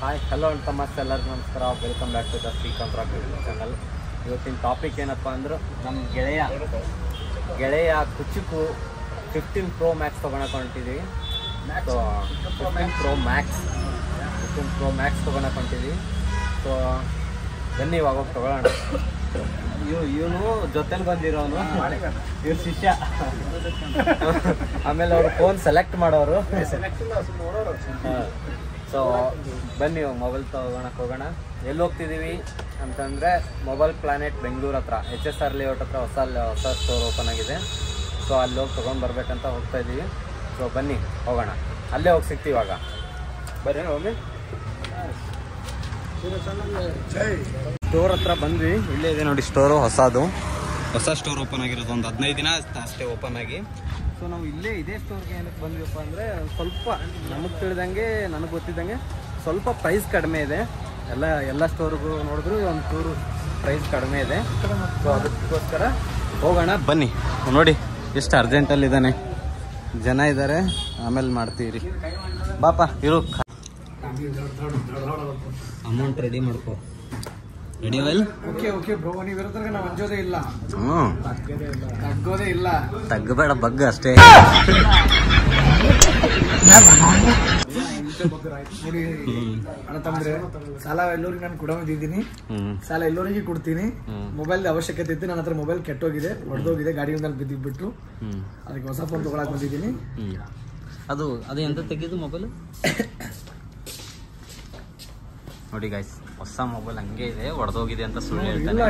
Hi hello ತಮ್ಮಸ್ ಎಲ್ಲರಿಗೂ ನಮಸ್ಕಾರ. Welcome back to the speak contract YouTube channel. ಇವತ್ತಿನ ಟಾಪಿಕ್ ಏನಪ್ಪ ಅಂದ್ರೆ ನಮ್ಮ ಗೆಳೆಯ ಕುಚುಕು 15 Pro Max ತೊಗೊಳಕ್ಕೆ ಹೊಂಟಿದ್ದೀವಿ. ಸೊ 15 Pro Max ತೊಗೊಳಕ್ಕೆ ಹೊಂಟಿದ್ದೀವಿ. ಸೊ ಬನ್ನಿ ಇವಾಗ ಹೋಗಿ ತೊಗೊಳ್ಳೋಣ. ಇವನು ಜೊತೆಲಿ ಬಂದಿರೋನು, ಇವ್ರ ಶಿಷ್ಯ. ಆಮೇಲೆ ಅವರು ಫೋನ್ ಸೆಲೆಕ್ಟ್ ಮಾಡೋರು. ಸೊ ಬನ್ನಿ ಮೊಬೈಲ್ ತೊಗೊಳಕ್ಕೆ ಹೋಗೋಣ. ಎಲ್ಲಿ ಹೋಗ್ತಿದ್ದೀವಿ ಅಂತಂದರೆ ಮೊಬೈಲ್ ಪ್ಲಾನೆಟ್ ಬೆಂಗಳೂರು ಹತ್ರ HSR ಲೇಔಟ್ ಹತ್ರ ಹೊಸ ಸ್ಟೋರ್ ಓಪನ್ ಆಗಿದೆ. ಸೊ ಅಲ್ಲಿ ಹೋಗಿ ತೊಗೊಂಡು ಬರ್ಬೇಕಂತ ಹೋಗ್ತಾ ಇದ್ದೀವಿ. ಸೊ ಬನ್ನಿ ಹೋಗೋಣ, ಅಲ್ಲೇ ಹೋಗಿ ಸಿಗ್ತೀವಿ. ಇವಾಗ ಬರ್ರಿ ಒಮ್ಮೆ ಸ್ಟೋರ್ ಹತ್ರ ಬಂದ್ವಿ. ಇಲ್ಲೇ ಇದೆ ನೋಡಿ ಸ್ಟೋರು, ಹೊಸ ಸ್ಟೋರ್ ಓಪನ್ ಆಗಿರೋದು. ಒಂದು 15 ದಿನ ಅಷ್ಟೇ ಓಪನ್ ಆಗಿ. ಸೊ ನಾವು ಇಲ್ಲೇ ಇದೇ ಸ್ಟೋರ್ಗೆ ಏನಕ್ಕೆ ಬಂದ್ವಿಪ್ಪ ಅಂದರೆ ಸ್ವಲ್ಪ ನಮಗೆ ತಿಳಿದಂಗೆ, ನನಗೆ ಗೊತ್ತಿದ್ದಂಗೆ ಸ್ವಲ್ಪ ಪ್ರೈಸ್ ಕಡಿಮೆ ಇದೆ. ಎಲ್ಲ ಸ್ಟೋರ್ಗೂ ನೋಡಿದ್ರು ಒಂದು ಚೂರು ಪ್ರೈಸ್ ಕಡಿಮೆ ಇದೆ. ಸೊ ಅದಕ್ಕೋಸ್ಕರ ಹೋಗೋಣ ಬನ್ನಿ. ನೋಡಿ ಎಷ್ಟು ಅರ್ಜೆಂಟಲ್ಲಿದ್ದಾನೆ, ಜನ ಇದ್ದಾರೆ, ಆಮೇಲೆ ಮಾಡ್ತೀವಿ ರೀ. ಬಾಪ ಇರು, ಅಮೌಂಟ್ ರೆಡಿ ಮಾಡ್ಕೋ. Ready well? ಓಕೆ ಬ್ರೋ, ನೀವು ಇರೋದ್ರಾಗ ನಾವು ಅಂಜೋದೇ ಇಲ್ಲ, ತಗ್ಗೋದೇ ಇಲ್ಲ. ತಗ್ಗಬೇಡ, ಬಗ್ಗ ಅಷ್ಟೇ. ನೋಡಿ ಅಣ್ಣ ತಮ್ಮಂದ್ರೆ, ಸಾಲ ಎಲ್ಲರಿಗೆ ನಾನು ಕೊಡೋದಿದ್ದೀನಿ, ಸಾಲ ಎಲ್ಲರಿಗೆ ಕೊಡ್ತೀನಿ. ಮೊಬೈಲ್ ಅವಶ್ಯಕತೆ ಇತ್ತು, ನನ್ನ ಹತ್ರ ಮೊಬೈಲ್ ಕೆಟ್ಟೋಗಿದೆ, ಹೊಡೆದೋಗಿದೆ, ಗಾಡಿ ಮೇಲೆ ಬಿದ್ದಿಬಿಟ್ಟು. ಅದಕ್ಕೆ ಹೊಸ ಫೋನ್ ತಗೊಳಕ್ ಬಂದಿದ್ದೀನಿ. ಅದು ಎಂತ ತೆಗೆದು ಮೊಬೈಲ್ ನೋಡಿ ಗೈಸ್, ಹೊಸ ಮೊಬೈಲ್ ಹಂಗೆ ಇದೆ, ಹೊಡೆದೋಗಿದೆ ಅಂತ ಸುಳ್ಳು ಹೇಳ್ತಾನೆ.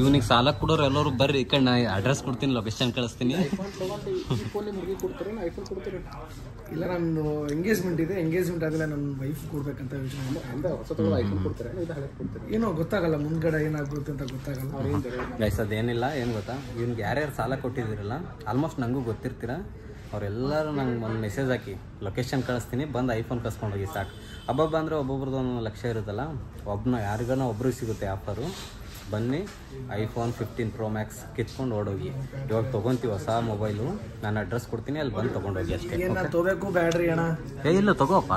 ಇವನಿಗೆ ಸಾಲ ಕೊಡೋರು ಎಲ್ಲರೂ ಬರ್ರಿ, ಈ ಕಡೆ ಅಡ್ರೆಸ್ ಕೊಡ್ತೀನಿ, ಲೊಕೇಶನ್ ಕಳಿಸ್ತೀನಿ. ಇಲ್ಲ, ನಾನು ಎಂಗೇಜ್ಮೆಂಟ್ ಇದೆ, ಎಂಗೇಜ್ಮೆಂಟ್ ಆದ್ಮೇಲೆ ನನ್ನ ವೈಫ್ ಕೊಡ್ಬೇಕಂತ ಯೋಚನೆ. ಏನೋ ಗೊತ್ತಾಗಲ್ಲ, ಮುಂದ್ಗಡೆ ಏನಾಗುತ್ತೆ ಅಂತ ಗೊತ್ತಾಗಲ್ಲ ಗೈಸ್. ಅದೇನಿಲ್ಲ, ಏನು ಗೊತ್ತಾ, ಇವ್ನಿಗೆ ಯಾರ್ಯಾರು ಸಾಲ ಕೊಟ್ಟಿದ್ದೀರಲ್ಲ, ಆಲ್ಮೋಸ್ಟ್ ನನಗೂ ಗೊತ್ತಿರ್ತೀರ. ಅವರೆಲ್ಲರೂ ನಂಗೆ ಒಂದು ಮೆಸೇಜ್ ಹಾಕಿ ಲೊಕೇಶನ್ ಕಳಿಸ್ತೀನಿ, ಬಂದು ಐಫೋನ್ ಕಸ್ಕೊಂಡೋಗಿ ಸಾಕು. ಹಬ್ಬ ಅಂದರೆ ಒಬ್ಬೊಬ್ರದ್ದು ಒಂದು ಲಕ್ಷ ಇರುತ್ತಲ್ಲ, ಯಾರಿಗಾನ ಒಬ್ರಿಗೆ ಸಿಗುತ್ತೆ ಆಫರು. ಬನ್ನಿ, iPhone 15 Pro Max ಕಿತ್ಕೊಂಡು ಓಡೋಗಿ. ಇವಾಗ ತೊಗೊತೀವಿ ಹೊಸ ಮೊಬೈಲು, ನಾನು ಅಡ್ರೆಸ್ ಕೊಡ್ತೀನಿ, ಅಲ್ಲಿ ಬಂದು ತೊಗೊಂಡೋಗಿ ಅಷ್ಟೇ. ತಗೋಬೇಕು ಬ್ಯಾಡ್ರಿ ಅಣ್ಣ? ಇಲ್ಲ ತಗೋಪ್ಪ,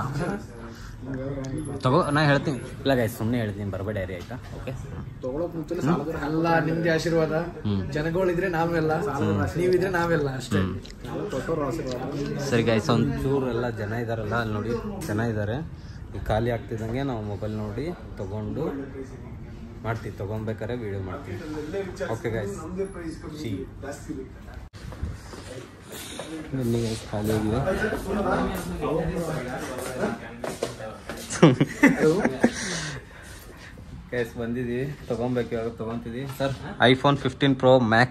ತಗೋ, ನಾ ಹೇಳ್ತೀನಿ. ಇಲ್ಲ ಗೈಸ್, ಸುಮ್ಮನೆ ಹೇಳ್ತೀನಿ, ಬರಬೇಡ ಯಾರಿ, ಆಯ್ತಾ? ಓಕೆ, ಅಲ್ಲ, ನಿಮ್ದೇ ಆಶೀರ್ವಾದ. ಜನಗಳಿದ್ರೆ ನಾವೆಲ್ಲ, ನೀವಿದ್ರೆ ನಾವೆಲ್ಲ ಅಷ್ಟೇ. ಸರಿ ಗೈಸ್, ಒಂದು ಚೂರು ಎಲ್ಲ ಜನ ಇದ್ದಾರಲ್ಲ, ಅಲ್ಲಿ ನೋಡಿ ಜನ ಇದ್ದಾರೆ. ಈಗ ಖಾಲಿ ಆಗ್ತಿದ್ದಂಗೆ ನಾವು ಮೊಬೈಲ್ ನೋಡಿ ತೊಗೊಂಡು ಮಾಡ್ತೀವಿ, ತೊಗೊಬೇಕಾರೆ ವಿಡಿಯೋ ಮಾಡ್ತೀವಿ. ಓಕೆ ಗೈಸ್, ಬನ್ನಿ ಗೈಸ್, ಖಾಲಿ ಆಗಿದೆ. ಗೈಸ್ ಬಂದಿದ್ದೀವಿ, ತೊಗೊಬೇಕು, ಇವಾಗ ತೊಗೊತಿದ್ದೀವಿ. ಸರ್, iPhone 15 Pro Max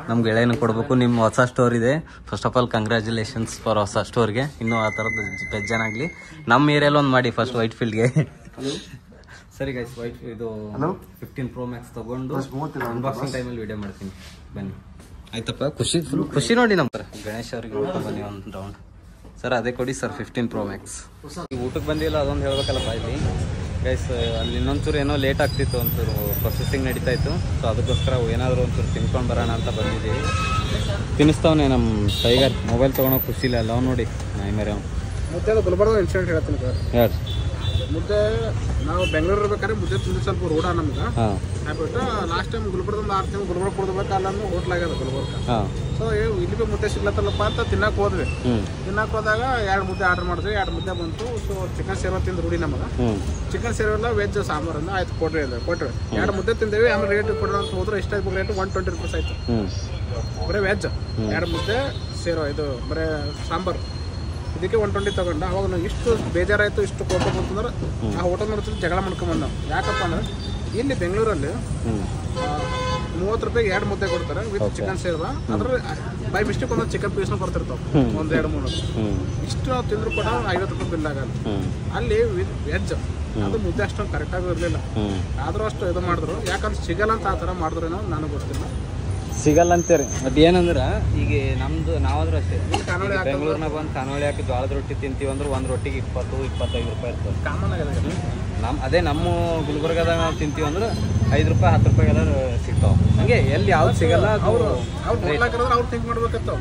ನಮ್ಮ ಗೆಳೆಯನು ಕೊಡಬೇಕು. ನಿಮ್ಮ ಹೊಸ ಸ್ಟೋರ್ ಇದೆ. First of all congratulations for ಹೊಸ ಸ್ಟೋರ್ಗೆ. ಇನ್ನೂ ಆ ಥರದ್ದು ಬೆಜ್ಜನಾಗಲಿ. ನಮ್ಮ ಏರಿಯಲ್ಲಿ ಒಂದು ಮಾಡಿ ಫಸ್ಟ್ ವೈಟ್ ಫೀಲ್ಡ್ಗೆ. ಸರಿ ಗೈಸ್, ಇದು 15 Pro Max ತೊಗೊಂಡು ಅನ್ಬಾಕ್ಸಿಂಗ್ ಟೈಮಲ್ಲಿ ವಿಡಿಯೋ ಮಾಡ್ತೀನಿ, ಬನ್ನಿ ಆಯ್ತಪ್ಪ. ಫುಲ್ ಖುಷಿ ನೋಡಿ. ನಮ್ಮ ಗಣೇಶ್ ಅವ್ರಿಗೆ ನೋಡ್ಕೊಂಡು ಬನ್ನಿ ಒಂದು ರೌಂಡ್. ಸರ್ ಅದೇ ಕೊಡಿ ಸರ್, 15 Pro Max. ಊಟಕ್ಕೆ ಬಂದಿಲ್ಲ, ಅದೊಂದು ಹೇಳ್ಬೇಕಲ್ಲಪ್ಪ ಇಲ್ಲಿ ಗೈಸ್. ಅಲ್ಲಿ ಇನ್ನೊಂಚೂರು ಏನೋ ಲೇಟ್ ಆಗ್ತಿತ್ತು, ಒಂಚೂರು ಪ್ರೊಸೆಸಿಂಗ್ ನಡೀತಾ ಇತ್ತು. ಸೊ ಅದಕ್ಕೋಸ್ಕರ ಏನಾದರೂ ಒಂಚೂರು ತಿನ್ಕೊಂಡು ಬರೋಣ ಅಂತ ಬಂದಿದ್ದೀವಿ. ತಿನ್ನಿಸ್ತಾವನೆ ನಮ್ಮ ಟೈಗರ್. ಮೊಬೈಲ್ ತೊಗೊಳೋ ಖುಷಿ ಇಲ್ಲ, ಅಲ್ಲ ಅವ್ನು ನೋಡಿ ನಾಯಿ ಮೇರೆ. ಮುದ್ದೆ ಗುಲ್ಬರ್ಗ ಇನ್ಸಿಡೆಂಟ್ ಹೇಳ್ತೀನಿ ಸರ್. ಯಾರು ಮುದ್ದೆ ನಾವು ಬೆಂಗಳೂರು ಇರ್ಬೇಕಾದ್ರೆ ಮುದ್ದೆ ತಿಂದು ಸ್ವಲ್ಪ ರೂಢ ನಮ್ಗೆ. ಆಗ್ಬಿಟ್ಟು ಲಾಸ್ಟ್ ಟೈಮ್ ಗುಲ್ಬರ್ಗದಿಂದ 6 ತಿಂಗಳು ಗುಲ್ಬರ್ಗ ಕೊಡ್ಬೇಕಲ್ಲ ಅನ್ನೋ ಹೋಟ್ಲ್ ಆಗ್ಯದ ಗುಲ್ಬರ್ಗ. ಸೊ ಇಲ್ಲಿ ಭೀ ಮುದ್ದೆ ಸಿಗ್ಲತ್ತಲ್ಲಪ್ಪ ಅಂತ ತಿನ್ನಕ್ಕೆ ಹೋದ್ವಿ. ತಿನ್ನಕ್ಕೆ ಹೋದಾಗ 2 ಮುದ್ದೆ ಆರ್ಡರ್ ಮಾಡಿದ್ವಿ, 2 ಮುದ್ದೆ ಬಂತು. ಸೊ ಚಿಕನ್ ಸೇರ್ವ ತಿಂದು ರೂಢಿ ನಮಗೆ. ಚಿಕನ್ ಸೇರ್ವಲ್ಲ, ವೆಜ್ ಸಾಂಬಾರನ್ನ ಆಯ್ತು ಕೊಟ್ರಿ 2 ಮುದ್ದೆ ತಿಂದೇವಿ. ಆಮೇಲೆ ರೇಟ್ ಕೊಡೋಣ ಅಂತ ಹೋದ್ರೆ ಎಷ್ಟಾಯ್ತು ರೇಟ್? 120 ರೂಪೀಸ್ ಆಯ್ತು ಬರೀ ವೆಜ್. 2 ಮುದ್ದೆ ಸೇರ್ವ, ಇದು ಬರೀ ಸಾಂಬಾರು, ಇದಕ್ಕೆ 120 ತಗೊಂಡ. ಅವಾಗ ನಾವು ಇಷ್ಟು ಬೇಜಾರಾಯಿತು, ಇಷ್ಟು ಕೋಪ ಬಂತಂದ್ರೆ ಆ ಹೋಟೆಲ್ ನೋಡ್ತಿದ್ದು ಜಗಳ ಮಾಡ್ಕೊಂಬಂದ. ಯಾಕಪ್ಪ ಅಂದ್ರೆ ಇಲ್ಲಿ ಬೆಂಗಳೂರಲ್ಲಿ 30 ರೂಪಾಯಿಗೆ 2 ಮುದ್ದೆ ಕೊಡ್ತಾರೆ ವಿತ್ ಚಿಕನ್ ಸೇರ್ವ. ಅದ್ರ ಬೈ ಮಿಸ್ಟೇಕ್ ಒಂದು ಚಿಕನ್ ಪೀಸ್ನು ಬರ್ತಿರ್ತಾವೆ, 1-2-3. ಇಷ್ಟು ನಾವು ತಿಂದ್ರು ಕೂಡ 50 ರೂಪಾಯಿ ಬಿಲ್ ಆಗಲ್ಲ. ಅಲ್ಲಿ ವೆಜ್ ಅದು ಮುದ್ದೆ ಅಷ್ಟೊಂದು ಕರೆಕ್ಟಾಗಿ ಇರಲಿಲ್ಲ. ಆದರೂ ಅಷ್ಟು ಇದು ಮಾಡಿದ್ರು, ಯಾಕಂದ್ರೆ ಸಿಗಲ್ಲ ಅಂತ ಆ ಥರ ಮಾಡಿದ್ರೇನೋ ನನಗೆ ಗೊತ್ತಿಲ್ಲ. ಸಿಗಲ್ಲ ಅಂತೀರಿ. ಬಟ್ ಏನಂದ್ರೆ ಈಗ ನಮ್ದು ನಾವಾದ್ರೂ ಅಷ್ಟೇ ಬೆಂಗಳೂರಿನಾಗ ಬಂದು ಕಾನೋಳಿ ಹಾಕಿ ಜೋಳದ ರೊಟ್ಟಿ ತಿಂತೀವಿ ಅಂದ್ರೆ ಒಂದು ರೊಟ್ಟಿಗೆ 20-25 ರೂಪಾಯಿ ಇರ್ತದೆ ಕಾಮನ್ ಆಗಿದೆ. ಅದೇ ನಮ್ಮ ಗುಲ್ಬರ್ಗದಾಗ ನಾವು ತಿಂತೀವಿ ಅಂದ್ರೆ 5 ರೂಪಾಯಿ 10 ರೂಪಾಯಿ ಎಲ್ಲ ಸಿಗ್ತಾವೆ. ಹಂಗೆ ಎಲ್ಲಿ ಯಾವ್ದು ಸಿಗಲ್ಲ ಅವ್ರು ಥಿಂಕ್ ಮಾಡ್ಬೇಕತ್ತು.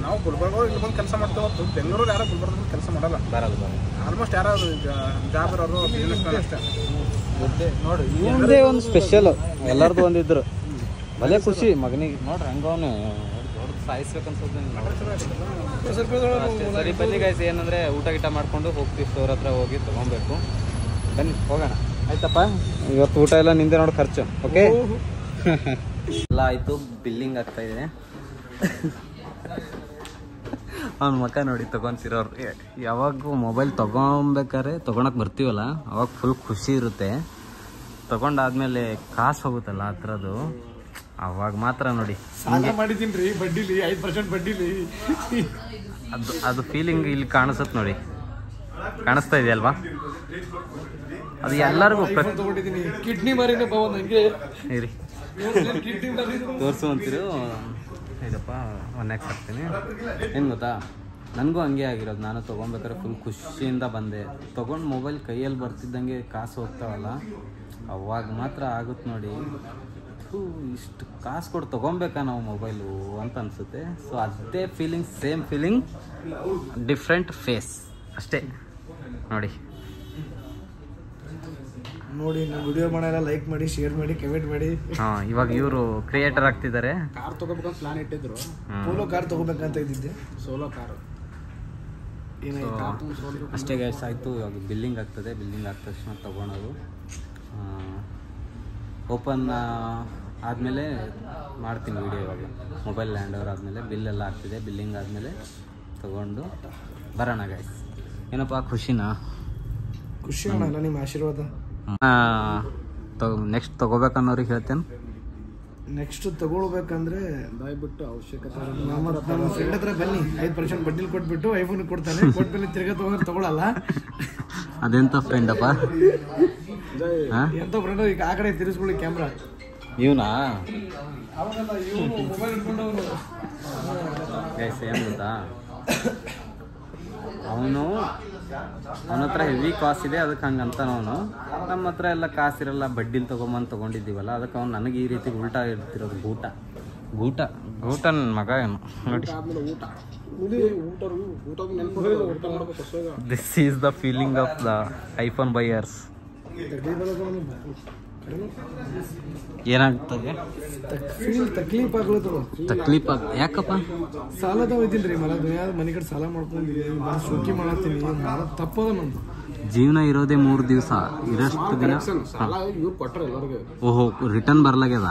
ನಾವು ಗುಲ್ಬರ್ಗ ಇಲ್ಲಿ ಬಂದು ಕೆಲಸ ಮಾಡ್ತೇವೆ. ಬೆಂಗಳೂರು ಯಾರು ಗುಲ್ಬರ್ಗ ಕೆಲಸ ಮಾಡಲ್ಲ, ಬರಲ್ಲ. ಆಲ್ಮೋಸ್ಟ್ ಯಾರು ಜಾಬ್ ಇರೋರು ಬಿಸ್ನೆಸ್ ಮ್ಯಾನ್ ಅಷ್ಟೇ. ನೋಡಿ ಇವಂದೇ ಒಂದು ಸ್ಪೆಷಲ್, ಎಲ್ಲರದು ಒಂದಿದ್ರು ಭಲೇ ಖುಷಿ ಮಗನಿಗೆ. ನೋಡ್ರಿ ಹಂಗವನು ದೊಡ್ಡ ಸಾಯಿಸ್ಬೇಕನ್ಸುತ್ತೆ. ಸರಿ ಬನ್ನಿ ಗಾಯ್ಸ್, ಏನಂದರೆ ಊಟ ಗೀಟ ಮಾಡ್ಕೊಂಡು ಹೋಗ್ತೀವಿ, ಸ್ಟೋರ್ ಹತ್ರ ಹೋಗಿ ತೊಗೊಬೇಕು. ಬನ್ನಿ ಹೋಗೋಣ, ಆಯ್ತಪ್ಪ. ಇವತ್ತು ಊಟ ಎಲ್ಲ ನಿಂದೆ ನೋಡಿ ಖರ್ಚು. ಓಕೆ ಎಲ್ಲ ಆಯಿತು, ಬಿಲ್ಲಿಂಗ್ ಆಗ್ತಾಯಿದೆ. ಅವ್ನ ಮಕ್ಕ ನೋಡಿ ತೊಗೊತಿರೋರು. ಯಾವಾಗ ಮೊಬೈಲ್ ತೊಗೊಬೇಕಾದ್ರೆ ತೊಗೊಳಕ್ಕೆ ಬರ್ತೀವಲ್ಲ ಅವಾಗ ಫುಲ್ ಖುಷಿ ಇರುತ್ತೆ. ತೊಗೊಂಡಾದ್ಮೇಲೆ ಕಾಸು ಹೋಗುತ್ತಲ್ಲ ಆ ಥರದ್ದು, ಅವಾಗ ಮಾತ್ರ ನೋಡಿ ಮಾಡಿದ್ದೀನಿ ಬಡ್ಡಿಲಿ 5% ಬಡ್ಡಿಲಿ ಅದು ಫೀಲಿಂಗ್ ಇಲ್ಲಿ ಕಾಣಿಸುತ್ತೆ ನೋಡಿ. ಕಾಣಿಸ್ತಾ ಇದೆಯಲ್ವಾ? ಅದು ಎಲ್ಲರಿಗೂ ಕಿಡ್ನಿ ಮಾರಿನ ನಂಗೆ ಇರಿ ತೋರಿಸು ಅಂತೀರು. ಇದಪ್ಪ ಒನ್ಯಾಕ್ಸ್ ಹಾಕ್ತೀನಿ. ಏನು ಗೊತ್ತಾ, ನನಗೂ ಹಂಗೆ ಆಗಿರೋದು. ನಾನು ತೊಗೊಬೇಕಾದ್ರೆ ಫುಲ್ ಖುಷಿಯಿಂದ ಬಂದೆ. ತೊಗೊಂಡು ಮೊಬೈಲ್ ಕೈಯಲ್ಲಿ ಬರ್ತಿದ್ದಂಗೆ ಕಾಸು ಹೋಗ್ತಾವಲ್ಲ, ಅವಾಗ ಮಾತ್ರ ಆಗುತ್ತೆ ನೋಡಿ, ಇಷ್ಟು ಕಾಸು ಕೊಟ್ಟು ತೊಗೊಬೇಕಾ ನಾವು ಮೊಬೈಲು ಅಂತ ಅನಿಸುತ್ತೆ. ಸೊ ಅದೇ feeling, same feeling, different face ಅಷ್ಟೇ ನೋಡಿ. ನಮ್ಮ ವಿಡಿಯೋ ಮಾಡೋಲ್ಲ, ಲೈಕ್ ಮಾಡಿ, ಶೇರ್ ಮಾಡಿ, ಕಮೆಂಟ್ ಮಾಡಿ. ಹಾಂ, ಇವಾಗ ಇವರು ಕ್ರಿಯೇಟರ್ ಆಗ್ತಿದ್ದಾರೆ. ಕಾರ್ ತೊಗೋಬೇಕಂತ ಪ್ಲಾನ್ ಇಟ್ಟಿದ್ರು. ಪೋಲೋ ಕಾರ್ ತೊಗೋಬೇಕಂತ ಇದ್ದಿದ್ದೆ, ಸೋಲೋ ಕಾರು. ಅಷ್ಟೇ ಗ್ಯಾಸ್ ಆಯಿತು. ಇವಾಗ ಬಿಲ್ಲಿಂಗ್ ಆಗ್ತದೆ. ಬಿಲ್ಲಿಂಗ್ ಆದ ತಕ್ಷಣ ತೊಗೊಳೋದು. ಓಪನ್ ಆದಮೇಲೆ ಮಾಡ್ತೀನಿ ವೀಡಿಯೋ. ಇವಾಗ ಮೊಬೈಲ್ ಲ್ಯಾಂಡ್ ಓವರ್ ಆದಮೇಲೆ ಬಿಲ್ಲೆಲ್ಲ ಆಗ್ತಿದೆ. ಬಿಲ್ಲಿಂಗ್ ಆದಮೇಲೆ ತೊಗೊಂಡು ಬರೋಣ ಗೈಸ್. ಏನಪ್ಪ ಖುಷಿನಾ? ಖುಷಿ ಅಣ್ಣ, ನಿಮ್ಮ ಆಶೀರ್ವಾದ. ನೆಕ್ಸ್ಟ್ ತೊಗೋಬೇಕನ್ನೋರಿಗೆ ಹೇಳ್ತೇನೆ. ನೆಕ್ಸ್ಟ್ ತಗೊಳ್ಬೇಕಂದ್ರೆ ದಯವಿಟ್ಟು ಅವಶ್ಯಕತೆ ನಮ್ಮ ಫ್ರೆಂಡ್ ಹತ್ರ ಬನ್ನಿ, 5% ಬಡ್ಡಿಲಿ ಕೊಟ್ಬಿಟ್ಟು ಐಫೋನ್ ಕೊಡ್ತಾನೆ. ಕೊಟ್ಮೇಲೆ ತಿರ್ಗಾ ತಗೊಳಲ್ಲ. ಅದೆಂತ ಫ್ರೆಂಡಪ್ಪ? ಎಂತ ಫ್ರೆಂಡ್? ಈಗ ಆ ಕಡೆ ತಿರ್ಸ್ಕೊಳ್ಳಿ ಕ್ಯಾಮ್ರಾ. ಇವನಾ? ಮೊಬೈಲ್ ಇಟ್ಕೊಂಡವನು. ಏನು ಗೊತ್ತಾ, ಅವನ ಹತ್ರ ಹೆವಿ ಕಾಸು ಇದೆ, ಅದಕ್ಕೆ ಹಂಗಂತ ಅವನು. ನಮ್ಮ ಹತ್ರ ಎಲ್ಲ ಕಾಸಿರಲ್ಲ, ಬಡ್ಡಿಲಿ ತೊಗೊಂಬಂದು ತೊಗೊಂಡಿದ್ದೀವಲ್ಲ, ಅದಕ್ಕೆ ಅವ್ನು ನನಗೆ ಈ ರೀತಿ ಉಲ್ಟಾ ಇರ್ತಿರೋದು. ಗೂಟ ನನ್ನ ಮಗ ಏನು ನೋಡಿ. This is the feeling of the iPhone buyers. ಏನಾಗ್ತದೆ? ತಕ್ಲೀಫ್ ಯಾಕಪ್ಪ? ಸಾಲದ ಹೋಯ್ತೀನಿ ಮಲ ದುನಿಯಾದ ಮನೆ ಕಡೆ ಸಾಲ ಮಾಡ್ಕೊಂಡಿದ್ದೀನಿ, ಶೋಕಿ ಮಾಡತ್ತೀನಿ. ತಪ್ಪದ ನಂದು. ಜೀವನ ಇರೋದೇ 3 ದಿವಸ, ಇರಷ್ಟು ದಿನ ಓಹೋ ರಿಟರ್ನ್ ಬರ್ಲಾಗ್ಯದ.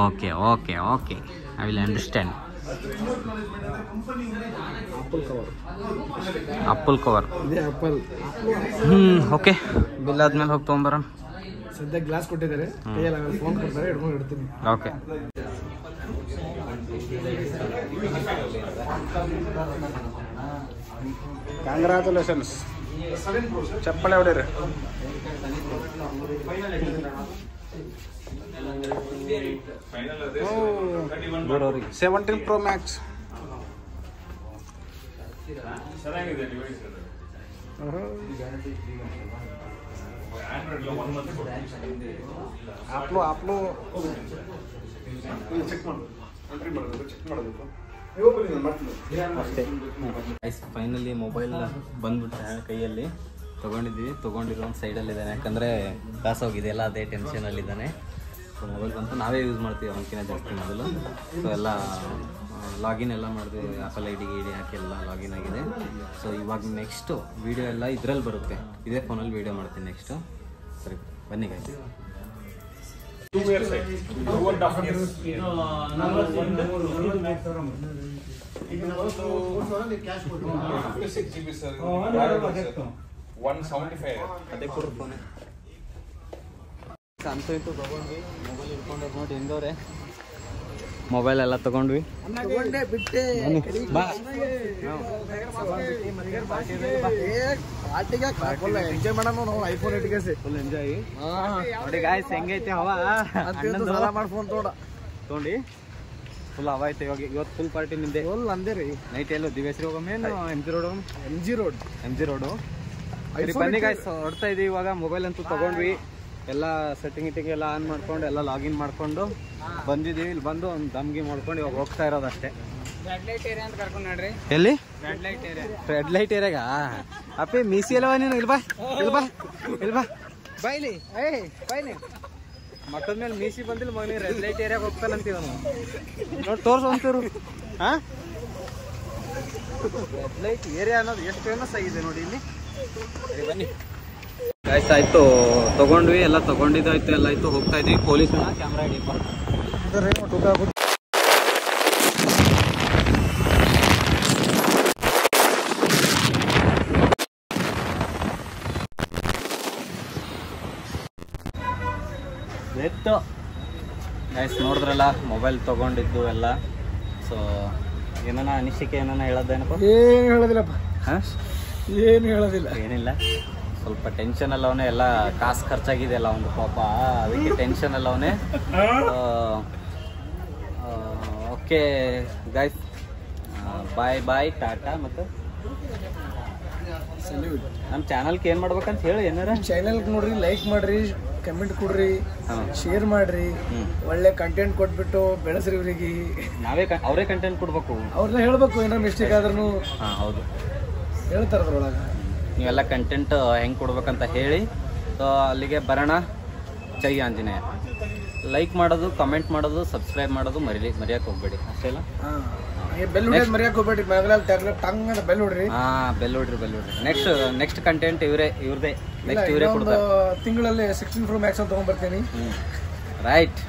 Okay okay okay, I will understand. Apple cover. Okay, bill ಆದ್ಮೇಲೆ ಹೋಗಿ ತೊಗೊಂಬರೋಣ. ಸದ್ಯ ಗ್ಲಾಸ್ ಕೊಟ್ಟಿದ್ದಾರೆ, ಫೋನ್ ಕೊಡ್ತಾರೆ, ಹಿಡ್ಕೊಂಡು ಇಡ್ತೀನಿ. ಓಕೆ. ಕಂಗ್ರಾಚುಲೇಷನ್ಸ್. ಚಪ್ಪಳೆ ಹೊಡೀರಿ. 17 Pro Max. ಆಪ್ಲು ಚೆಕ್ ಮಾಡಬೇಕು. ಅಷ್ಟೇ. ಫೈನಲಿ ಮೊಬೈಲ್ ಬಂದ್ಬಿಟ್ಟೆ ಕೈಯಲ್ಲಿ. ತೊಗೊಂಡಿರೋ ಒಂದು ಸೈಡಲ್ಲಿದ್ದಾನೆ, ಯಾಕಂದರೆ ಕಾಸು ಹೋಗಿದೆಯಲ್ಲ, ಅದೇ ಟೆನ್ಷನಲ್ಲಿದ್ದಾನೆ. ಸೊ ಮೊಬೈಲ್ ಬಂತು, ನಾವೇ ಯೂಸ್ ಮಾಡ್ತೀವಿ ಅವನಕಿಂತ ಜಾಸ್ತಿ ಮೊದಲು. ಸೊ ಎಲ್ಲ ಲಾಗಿನ್ ಎಲ್ಲ ಮಾಡಿದ್ವಿ, ಆಪಲ್ ಐ ಡಿ ಹಾಕಿ ಎಲ್ಲ ಲಾಗಿನ್ ಆಗಿದೆ. ಸೊ ಇವಾಗ ನೆಕ್ಸ್ಟು ವೀಡಿಯೋ ಎಲ್ಲ ಇದರಲ್ಲಿ ಬರುತ್ತೆ, ಇದೇ ಫೋನಲ್ಲಿ ವೀಡಿಯೋ ಮಾಡ್ತೀನಿ ನೆಕ್ಸ್ಟು. ಸರಿ ಬನ್ನಿ ಗಾಯ್ಸ್. 2 years ಆಯ್ತು. 2.5 years. ಕ್ಯಾಶ್ ಕೊಟ್ಟು 56 GB ಸರ್. 175. ಅದೇ ಕೊಡ್ರಿ ಫೋನ್. ಅಂತೂ ಇಂತೂ ತೊಗೊಂಡ್ವಿ, ಮೊಬೈಲ್ ಇಟ್ಕೊಂಡ್ರೆ ನೋಡಿ ಹೆಂಗವ್ರೆ. ಮೊಬೈಲ್ ಎಲ್ಲ ತೊಗೊಂಡ್ವಿ, ಬಿಟ್ಟೆ ಬಾ. ಎಂಜಾಯ್ ಮಾಡೋಣ ನಾವು. ಐಫೋನ್ ಇಟ್ಕೇಸಿ ಫುಲ್ ಎಂಜಾಯ್ ನೋಡಿ ಗಾಯ್ಸ್. ಹೆಂಗೈತೆ ಹವಾ? ಸಾಲ ಮಾಡಿ ಫೋನ್ ತೊಗೊಂಡು ಫುಲ್ ಹವಾ ಐತೆ ಇವತ್ತು ಫುಲ್ ಪಾರ್ಟಿ ನಿಂದೆ ಫುಲ್ ಅಂದೇ ರೀ ನೈಟ್ ಎಲ್ಲೋ ದಿವೇಶ್ರೀ ಹೋಗಮ್ಮೆ ಎಮ್ ಜಿ ರೋಡು ಬನ್ನಿ ಗಾಯ್ಸ್ ಹೊಡ್ತಾ ಇದೀವಿ ಇವಾಗ. ಮೊಬೈಲ್ ಅಂತೂ ತಗೊಂಡ್ವಿ, ಎಲ್ಲ ಸೆಟ್ಟಿಂಗ್ ಎಲ್ಲ ಆನ್ ಮಾಡ್ಕೊಂಡು ಎಲ್ಲ ಲಾಗಿನ್ ಮಾಡ್ಕೊಂಡು ಬಂದಿದ್ದೀವಿ. ಇಲ್ಲಿ ಬಂದು ಒಂದು ದಮ್ಗಿ ಮಾಡ್ಕೊಂಡು ಇವಾಗ ಹೋಗ್ತಾ ಇರೋದಷ್ಟೇ. ರೆಡ್ ಲೈಟ್ ಏರಿಯಾ ಅಂತ ಕರ್ಕೊಂಡು ನೋಡ್ರಿ. ಎಲ್ಲಿ ರೆಡ್ ಲೈಟ್ ಏರಿಯಾಗ ಅಪ್ಪಿ ಮೀಸಿ ಅಲ್ಲವ ನೀನು? ಇಲ್ಬಾ ಬಾಯ್ಲಿ ಬಾಯ್ಲಿ ಮಕ್ಕಳ ಮೇಲೆ ಮೀಸಿ ಬಂದಿಲ್ಲ ಮಗನಿ. ರೆಡ್ ಲೈಟ್ ಏರಿಯಾಗ ಹೋಗ್ತಾನಂತೀವ ನೋಡಿ, ತೋರ್ಸು ಒಂಚೂರು. ಹಾ, ರೆಡ್ ಲೈಟ್ ಏರಿಯಾ ಅನ್ನೋದು ಎಷ್ಟು ಫೇಮಸ್ ಆಗಿದೆ ನೋಡಿ ಇಲ್ಲಿ. ಬನ್ನಿ ಗಾಯ್ಸ್, ಆಯ್ತು ತಗೊಂಡ್ವಿ, ಎಲ್ಲ ತಗೊಂಡಿದ್ದಾಯ್ತು, ಎಲ್ಲ ಆಯ್ತು, ಹೋಗ್ತಾ ಇದೀವಿ. ಪೊಲೀಸ್ ಕ್ಯಾಮ್ರಾ ಹಿಡಿಯಪ್ಪ. ಎತ್ತು ಗೈಸ್ ನೋಡಿದ್ರಲ್ಲ ಮೊಬೈಲ್ ತಗೊಂಡಿದ್ದು ಎಲ್ಲ. ಸೊ ಏನಾನ ಅನಿಸಿಕೆ ಏನಾನ ಹೇಳೋದೇನಪ್ಪ? ಏನು ಹೇಳೋದಿಲ್ಲಪ್ಪ. ಏನು ಹೇಳೋದಿಲ್ಲ, ಏನಿಲ್ಲ. ಸ್ವಲ್ಪ ಟೆನ್ಷನ್ ಅಲ್ಲವನೇ, ಎಲ್ಲ ಕಾಸು ಖರ್ಚಾಗಿದೆ ಅಲ್ಲ ಒಂದು ಪಾಪ, ಅದಕ್ಕೆ ಟೆನ್ಷನ್ ಅಲ್ಲವನೇ. ಓಕೆ ಗೈಸ್, ಬಾಯ್ ಟಾಟಾ. ಮತ್ತು ನಮ್ಮ ಚಾನಲ್ಗೆ ಏನು ಮಾಡ್ಬೇಕಂತ ಹೇಳಿ ಏನಾರ. ಚಾನಲ್ಗೆ ನೋಡ್ರಿ, ಲೈಕ್ ಮಾಡ್ರಿ, ಕಮೆಂಟ್ ಕೊಡ್ರಿ, ಶೇರ್ ಮಾಡ್ರಿ, ಒಳ್ಳೆ ಕಂಟೆಂಟ್ ಕೊಟ್ಬಿಟ್ಟು ಬೆಳೆಸ್ರಿ. ಇವ್ರಿಗೆ ಅವರೇ ಕಂಟೆಂಟ್ ಕೊಡ್ಬೇಕು, ಅವ್ರನ್ನ ಹೇಳ್ಬೇಕು. ಏನಾರ ಮಿಸ್ಟೇಕ್ ಆದ್ರೂ ಹೌದು ಹೇಳ್ತಾರ ಅದ್ರೊಳಗೆ. ನೀವೆಲ್ಲ ಕಂಟೆಂಟ್ ಹೆಂಗೆ ಕೊಡ್ಬೇಕಂತ ಹೇಳಿ. ಸೊ ಅಲ್ಲಿಗೆ ಬರೋಣ. ಜೈ ಆಂಜನೇಯ. ಲೈಕ್ ಮಾಡೋದು, ಕಮೆಂಟ್ ಮಾಡೋದು, ಸಬ್ಸ್ಕ್ರೈಬ್ ಮಾಡೋದು ಮರೆಯಕ್ಕೆ ಹೋಗ್ಬೇಡಿ ಅಷ್ಟೇ ಅಲ್ಲ. ಬೆಲ್ ಹೊಡಿಯೋದು ಮರೆಯಕ್ಕೆ ಹೋಗ್ಬೇಡಿ. ಟಂಗ್ ಅಂತ ಬೆಲ್ ಹೊಡ್ರಿ. ಬೆಲ್ ಹೊಡ್ರಿ. ನೆಕ್ಸ್ಟ್ ಕಂಟೆಂಟ್ ಇವ್ರದೇ ನೆಕ್ಸ್ಟ್ ಇವರೇ ಕೊಡ್ತಾರೆ. ತಿಂಗಳಲ್ಲಿ 16 Pro Max ಅಂತ ತಗೊಂಡ್ಬರ್ತೀನಿ. ರೈಟ್.